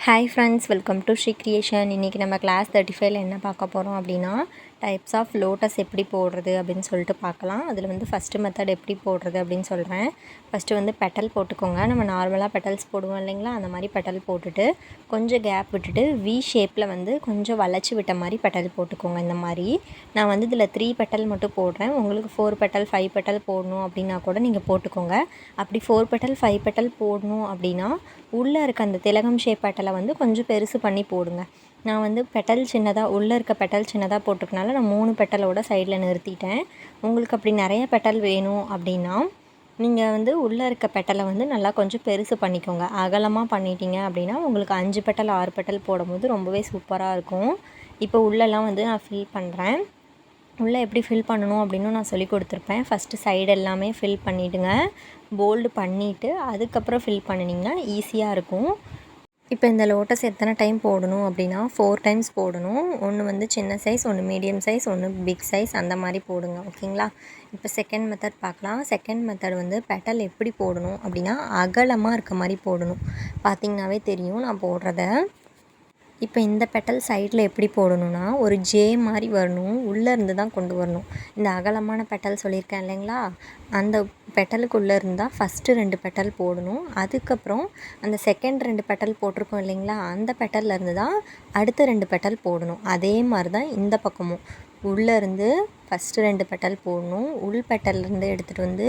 Hi friends, welcome to Sri creation. இன்றைக்கி நம்ம class 35ல் என்ன பார்க்க போகிறோம் அப்படின்னா, டைப்ஸ் ஆஃப் லோட்டஸ் எப்படி போடுறது அப்படின்னு சொல்லிட்டு பார்க்கலாம். அதில் வந்து ஃபஸ்ட்டு மெத்தட் எப்படி போடுறது அப்படின்னு சொல்கிறேன். ஃபஸ்ட்டு வந்து பெட்டல் போட்டுக்கோங்க. நம்ம நார்மலாக பெட்டல்ஸ் போடுவோம் இல்லைங்களா, அந்த மாதிரி பெட்டல் போட்டுட்டு கொஞ்சம் கேப் விட்டுட்டு வி ஷேப்பில் வந்து கொஞ்சம் வளைச்சி விட்ட மாதிரி பெட்டல் போட்டுக்கோங்க. இந்த மாதிரி நான் வந்து இதில் 3 பெட்டல் மட்டும் போடுறேன். உங்களுக்கு 4 பெட்டல் 5 பெட்டல் போடணும் அப்படின்னா கூட நீங்கள் போட்டுக்கோங்க. அப்படி 4 பெட்டல் 5 பெட்டல் போடணும் அப்படின்னா உள்ளே இருக்க அந்த திலகம் ஷேப் பெட்டலை வந்து கொஞ்சம் பெருசு பண்ணி போடுங்க. நான் வந்து பெட்டல் சின்னதாக உள்ளே இருக்க பெட்டல் சின்னதாக போட்டிருக்கனால நான் 3 பெட்டலோட சைடில் நிறுத்திட்டேன். உங்களுக்கு அப்படி நிறைய பெட்டல் வேணும் அப்படின்னா நீங்கள் வந்து உள்ளே இருக்க பெட்டலை வந்து நல்லா கொஞ்சம் பெருசு பண்ணிக்கோங்க. அகலமாக பண்ணிட்டீங்க அப்படின்னா உங்களுக்கு 5 பெட்டல் 6 பெட்டல் போடும்போது ரொம்பவே சூப்பராக இருக்கும். இப்போ உள்ளெல்லாம் வந்து நான் ஃபில் பண்ணுறேன். உள்ளே எப்படி ஃபில் பண்ணணும் அப்படின்னு நான் சொல்லி கொடுத்துருப்பேன். ஃபஸ்ட்டு சைடு எல்லாமே ஃபில் பண்ணிவிடுங்க. போல்டு பண்ணிவிட்டு அதுக்கப்புறம் ஃபில் பண்ணினீங்கன்னா ஈஸியாக இருக்கும். இப்போ இந்த லோட்டஸ் எத்தனை டைம் போடணும் அப்படின்னா 4 டைம்ஸ் போடணும். ஒன்று வந்து சின்ன சைஸ், ஒன்று மீடியம் சைஸ், ஒன்று பிக் சைஸ், அந்த மாதிரி போடுங்க. ஓகேங்களா? இப்போ செகண்ட் மெத்தட் பார்க்கலாம். செகண்ட் மெத்தட் வந்து பெட்டல் எப்படி போடணும் அப்படின்னா அகலமாக இருக்க மாதிரி போடணும். பார்த்திங்கனாவே தெரியும் நான் போடுறத. இப்போ இந்த பெட்டல் சைடில் எப்படி போடணும்னா ஒரு ஜே மாதிரி வரணும். உள்ளே இருந்து தான் கொண்டு வரணும். இந்த அகலமான பெட்டல் சொல்லியிருக்கேன் இல்லைங்களா, அந்த பெட்டலுக்குள்ளே இருந்தால் ஃபஸ்ட்டு 2 பெட்டல் போடணும். அதுக்கப்புறம் அந்த செகண்ட் 2 பெட்டல் போட்டிருக்கோம் இல்லைங்களா, அந்த பெட்டல்லேருந்து தான் அடுத்த 2 பெட்டல் போடணும். அதே மாதிரி தான் இந்த பக்கமும் உள்ளேருந்து ஃபஸ்ட்டு 2 பெட்டல் போடணும். உள் பெட்டல்லேருந்து எடுத்துகிட்டு வந்து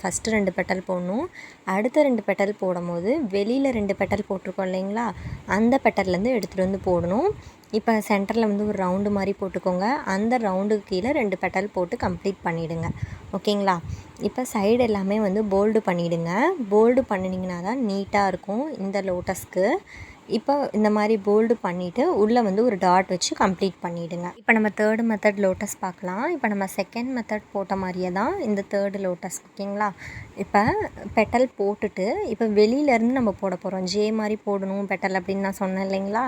ஃபஸ்ட்டு 2 பெட்டல் போடணும். அடுத்த 2 பெட்டல் போடும்போது வெளியில் 2 பெட்டல் போட்டிருக்கோம் இல்லைங்களா, அந்த பெட்டல்லேருந்து எடுத்துகிட்டு வந்து போடணும். இப்போ சென்டரில் வந்து ஒரு ரவுண்டு மாதிரி போட்டுக்கோங்க. அந்த ரவுண்டுக்கு கீழே 2 பெட்டல் போட்டு கம்ப்ளீட் பண்ணிவிடுங்க. ஓகேங்களா? இப்போ சைடு எல்லாமே வந்து போல்டு பண்ணிவிடுங்க. போல்டு பண்ணினீங்கன்னா தான் நீட்டாக இருக்கும் இந்த லோட்டஸ்க்கு. இப்போ இந்த மாதிரி போல்டு பண்ணிவிட்டு உள்ளே வந்து ஒரு டாட் வச்சு கம்ப்ளீட் பண்ணிவிடுங்க. இப்போ நம்ம தேர்டு மெத்தட் லோட்டஸ் பார்க்கலாம். இப்போ நம்ம செகண்ட் மெத்தட் போட்ட மாதிரியே தான் இந்த தேர்டு லோட்டஸ். ஓகேங்களா? இப்போ பெட்டல் போட்டுட்டு இப்போ வெளியிலேருந்து நம்ம போட போகிறோம். ஜே மாதிரி போடணும் பெட்டல் அப்படின்னு நான் சொன்னேன் இல்லைங்களா.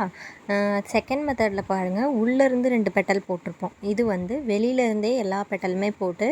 செகண்ட் மெத்தடில் பாருங்கள், உள்ளேருந்து 2 பெட்டல் போட்டிருப்போம். இது வந்து வெளியிலேருந்தே எல்லா பெட்டலுமே போட்டு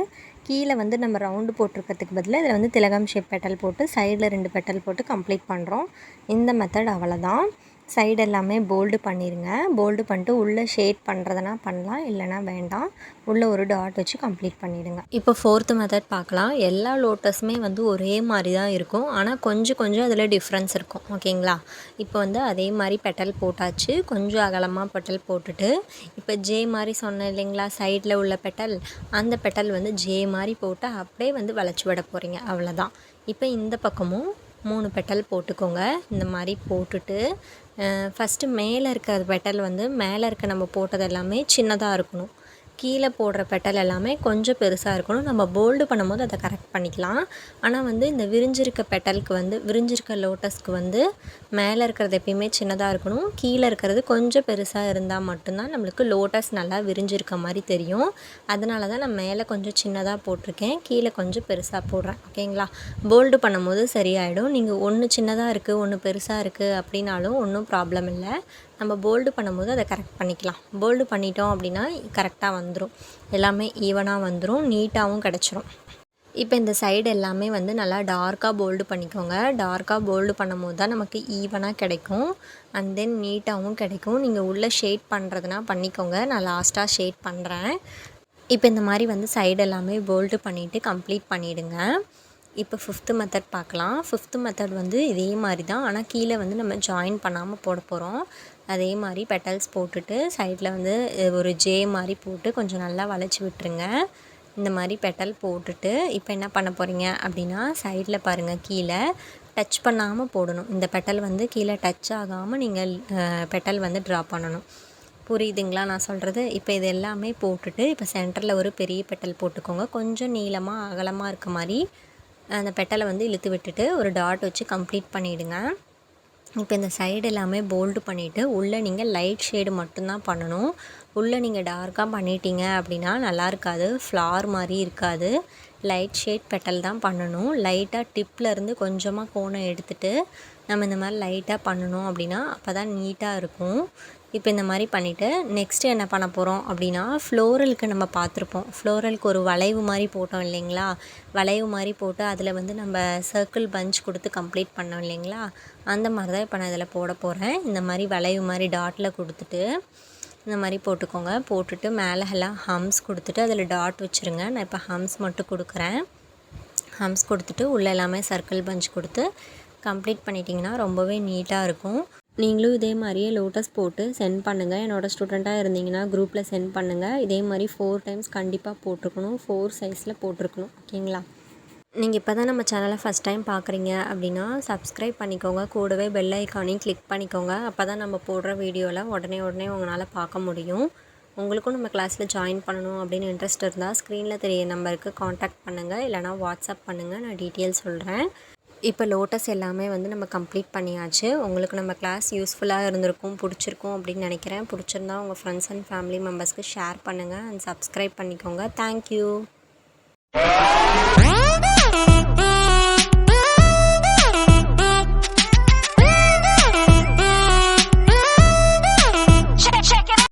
கீழே வந்து நம்ம ரவுண்டு போட்டிருக்கிறதுக்கு பதிலாக இதில் வந்து திலகம் ஷேப் பெட்டல் போட்டு சைடில் 2 பெட்டல் போட்டு கம்ப்ளீட் பண்ணுறோம். இந்த மெத்தட் அவ்வளோதான். சைடு எல்லாமே போல்டு பண்ணிடுங்க. போல்டு பண்ணிட்டு உள்ளே ஷேட் பண்ணுறதுனா பண்ணலாம், இல்லைனா வேண்டாம். உள்ளே ஒரு டாட் வச்சு கம்ப்ளீட் பண்ணிவிடுங்க. இப்போ ஃபோர்த்து மெத்தட் பார்க்கலாம். எல்லா லோட்டஸுமே வந்து ஒரே மாதிரி தான் இருக்கும், ஆனால் கொஞ்சம் கொஞ்சம் அதில் டிஃப்ரென்ஸ் இருக்கும். ஓகேங்களா? இப்போ வந்து அதே மாதிரி பெட்டல் போட்டாச்சு. கொஞ்சம் அகலமாக பெட்டல் போட்டுட்டு இப்போ ஜே மாதிரி சொன்னேன் இல்லைங்களா, சைடில் உள்ள பெட்டல், அந்த பெட்டல் வந்து ஜே மாதிரி போட்டு அப்படியே வந்து வளைச்சி விட போகிறீங்க. அவ்வளோதான். இப்போ இந்த பக்கமும் 3 பெட்டல் போட்டுக்கோங்க. இந்த மாதிரி போட்டுட்டு ஃபஸ்ட்டு மேலே இருக்கிற பெட்டல் வந்து மேலே இருக்க நம்ம போட்டது எல்லாமே சின்னதாக இருக்கணும். கீழே போடுற பெட்டல் எல்லாமே கொஞ்சம் பெருசாக இருக்கணும். நம்ம போல்டு பண்ணும்போது அதை கரெக்ட் பண்ணிக்கலாம். ஆனால் வந்து இந்த விரிஞ்சிருக்க பெட்டலுக்கு வந்து விரிஞ்சிருக்க லோட்டஸ்க்கு வந்து மேலே இருக்கிறது எப்பயுமே சின்னதாக இருக்கணும். கீழே இருக்கிறது கொஞ்சம் பெருசாக இருந்தால் மட்டும்தான் நம்மளுக்கு லோட்டஸ் நல்லா விரிஞ்சிருக்க மாதிரி தெரியும். அதனால தான் நான் மேலே கொஞ்சம் சின்னதாக போட்டிருக்கேன், கீழே கொஞ்சம் பெருசாக போடுறேன். ஓகேங்களா? போல்டு பண்ணும்போது சரியாயிடும். நீங்கள் ஒன்று சின்னதாக இருக்குது ஒன்று பெருசாக இருக்குது அப்படின்னாலும் ஒன்றும் ப்ராப்ளம் இல்லை. நம்ம போல்டு பண்ணும்போது அதை கரெக்ட் பண்ணிக்கலாம். போல்டு பண்ணிட்டோம் அப்படின்னா கரெக்டாக வந்துடும். எல்லாமே ஈவனாக வந்துடும், நீட்டாகவும் கிடச்சிரும். இப்போ இந்த சைடு எல்லாமே வந்து நல்லா டார்க்காக போல்டு பண்ணிக்கோங்க. டார்க்காக போல்டு பண்ணும்போது தான் நமக்கு ஈவனாக கிடைக்கும். அண்ட் தென் நீட்டாகவும் கிடைக்கும். நீங்கள் உள்ளே ஷேட் பண்ணுறதுனா பண்ணிக்கோங்க. நான் லாஸ்ட்டாக ஷேட் பண்ணுறேன். இப்போ இந்த மாதிரி வந்து சைடு எல்லாமே போல்டு பண்ணிவிட்டு கம்ப்ளீட் பண்ணிவிடுங்க. இப்போ ஃபிஃப்த்து மெத்தட் பார்க்கலாம். ஃபிஃப்த்து மெத்தட் வந்து இதே மாதிரி தான், ஆனால் கீழே வந்து நம்ம ஜாயின் பண்ணாமல் போட போகிறோம். அதே மாதிரி பெட்டல்ஸ் போட்டுட்டு சைடில் வந்து ஒரு ஜே மாதிரி போட்டு கொஞ்சம் நல்லா வளைச்சி விட்டுருங்க. இந்த மாதிரி பெட்டல் போட்டுட்டு இப்போ என்ன பண்ண போகிறீங்க அப்படின்னா சைடில் பாருங்கள், கீழே டச் பண்ணாமல் போடணும். இந்த பெட்டல் வந்து கீழே டச் ஆகாமல் நீங்கள் பெட்டல் வந்து ட்ரா பண்ணணும். புரியுதுங்களா நான் சொல்கிறது? இப்போ இது எல்லாமே போட்டுட்டு இப்போ சென்டரில் ஒரு பெரிய பெட்டல் போட்டுக்கோங்க. கொஞ்சம் நீளமாக அகலமாக இருக்க மாதிரி அந்த பெட்டலை வந்து இழுத்து விட்டுட்டு ஒரு டாட் வச்சு கம்ப்ளீட் பண்ணிவிடுங்க. இப்போ இந்த சைடு எல்லாமே போல்டு பண்ணிவிட்டு உள்ளே நீங்கள் லைட் ஷேடு மட்டும்தான் பண்ணணும். உள்ளே நீங்கள் டார்க்காக பண்ணிட்டீங்க அப்படின்னா நல்லா இருக்காது, ஃப்ளார் மாதிரி இருக்காது. லைட் ஷேட் பெட்டல் தான் பண்ணணும். லைட்டாக டிப்லேருந்து கொஞ்சமாக கோணம் எடுத்துகிட்டு நம்ம இந்த மாதிரி லைட்டாக பண்ணணும் அப்படின்னா அப்போ தான் நீட்டாக இருக்கும். இப்போ இந்த மாதிரி பண்ணிவிட்டு நெக்ஸ்ட்டு என்ன பண்ண போகிறோம் அப்படின்னா ஃப்ளோரலுக்கு நம்ம பார்த்துருப்போம். ஃப்ளோரலுக்கு ஒரு வளைவு மாதிரி போட்டோம் இல்லைங்களா, வளைவு மாதிரி போட்டு அதில் வந்து நம்ம சர்க்கிள் பஞ்ச் கொடுத்து கம்ப்ளீட் பண்ணோம் இல்லைங்களா, அந்த மாதிரி தான் இப்போ நான் இதில் போட போகிறேன். இந்த மாதிரி வளைவு மாதிரி டாட்டில் கொடுத்துட்டு இந்த மாதிரி போட்டுக்கோங்க. போட்டுட்டு மேலே எல்லாம் ஹம்ஸ் கொடுத்துட்டு அதில் டாட் வச்சுருங்க. நான் இப்போ ஹம்ஸ் மட்டும் கொடுக்குறேன். ஹம்ஸ் கொடுத்துட்டு உள்ளே எல்லாமே சர்க்கிள் பஞ்ச் கொடுத்து கம்ப்ளீட் பண்ணிட்டிங்கன்னா ரொம்பவே நீட்டாக இருக்கும். நீங்களும் இதே மாதிரியே லோட்டஸ் போட்டு சென்ட் பண்ணுங்கள். என்னோடய ஸ்டூடெண்ட்டாக இருந்தீங்கன்னா குரூப்பில் சென்ட் பண்ணுங்கள். இதே மாதிரி 4 டைம்ஸ் கண்டிப்பாக போட்டிருக்கணும். 4 சைஸில் போட்டிருக்கணும். ஓகேங்களா? நீங்கள் இப்போ தான் நம்ம சேனலை ஃபஸ்ட் டைம் பார்க்குறீங்க அப்படின்னா சப்ஸ்கிரைப் பண்ணிக்கோங்க. கூடவே பெல் ஐக்கானையும் கிளிக் பண்ணிக்கோங்க. அப்போ தான் நம்ம போடுற வீடியோவில் உடனே உங்களால் பார்க்க முடியும். உங்களுக்கும் நம்ம கிளாஸில் ஜாயின் பண்ணணும் அப்படின்னு இன்ட்ரெஸ்ட் இருந்தால் ஸ்க்ரீனில் தெரிய நம்பருக்கு காண்டாக்ட் பண்ணுங்கள், இல்லைனா வாட்ஸ்அப் பண்ணுங்கள். நான் டீட்டெயில் சொல்கிறேன். இப்போ லோட்டஸ் எல்லாமே வந்து நம்ம கம்ப்ளீட் பண்ணியாச்சு. உங்களுக்கு நம்ம கிளாஸ் யூஸ்ஃபுல்லாக இருந்திருக்கும், பிடிச்சிருக்கும் அப்படின்னு நினைக்கிறேன். பிடிச்சிருந்தா உங்கள் ஃப்ரெண்ட்ஸ் அண்ட் ஃபேமிலி மெம்பர்ஸ்க்கு ஷேர் பண்ணுங்கள் அண்ட் சப்ஸ்கிரைப் பண்ணிக்கோங்க. தேங்க்யூ.